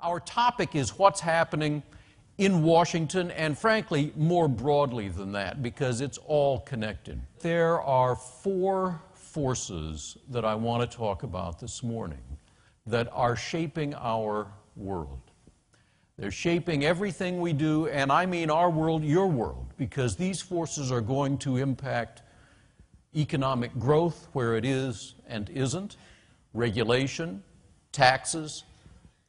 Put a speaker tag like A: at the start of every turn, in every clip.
A: Our topic is what's happening in Washington and, frankly, more broadly than that, because it's all connected. There are four forces that I want to talk about this morning that are shaping our world. They're shaping everything we do, and I mean our world, your world, because these forces are going to impact economic growth where it is and isn't, regulation, taxes,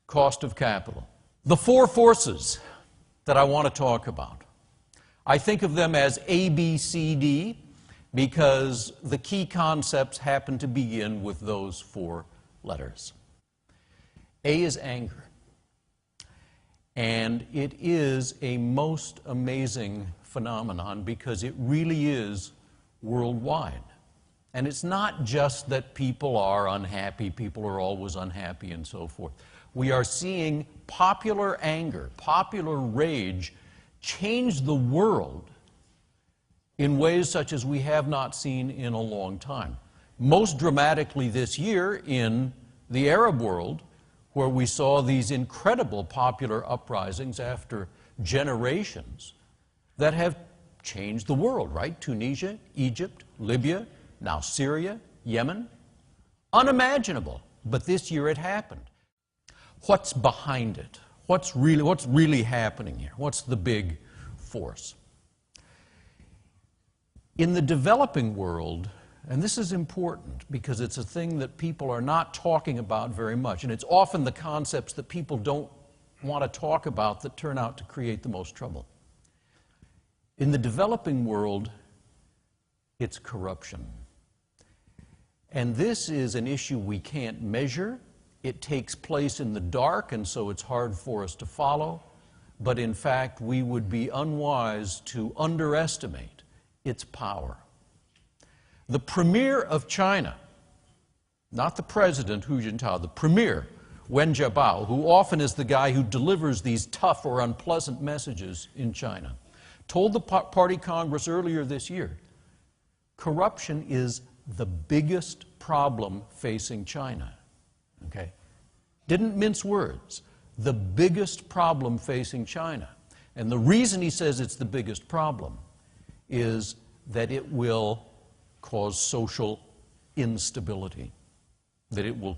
A: cost of capital. The four forces that I want to talk about, I think of them as A, B, C, D, because the key concepts happen to begin with those four letters. A is anger. And it is a most amazing phenomenon because it really is worldwide. And it's not just that people are unhappy, people are always unhappy and so forth. We are seeing popular anger, popular rage change the world in ways such as we have not seen in a long time. Most dramatically this year in the Arab world, where we saw these incredible popular uprisings after generations that have changed the world, right? Tunisia, Egypt, Libya, now Syria, Yemen. Unimaginable, but this year it happened. What's behind it? What's really happening here? What's the big force? In the developing world, and this is important because it's a thing that people are not talking about very much, and it's often the concepts that people don't want to talk about that turn out to create the most trouble. In the developing world, it's corruption. And this is an issue we can't measure. It takes place in the dark, and so it's hard for us to follow. But in fact, we would be unwise to underestimate its power. The premier of China, not the president Hu Jintao, the premier, Wen Jiabao, who often is the guy who delivers these tough or unpleasant messages in China, told the Party Congress earlier this year, corruption is the biggest problem facing China. Okay? Didn't mince words. The biggest problem facing China. And the reason he says it's the biggest problem is that it will cause social instability, that it will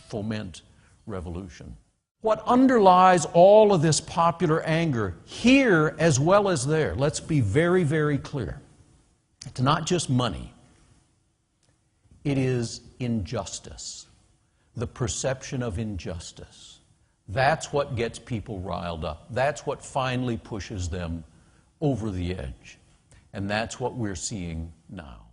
A: foment revolution. What underlies all of this popular anger, here as well as there, let's be very, very clear. It's not just money. It is injustice, the perception of injustice. That's what gets people riled up. That's what finally pushes them over the edge. And that's what we're seeing now.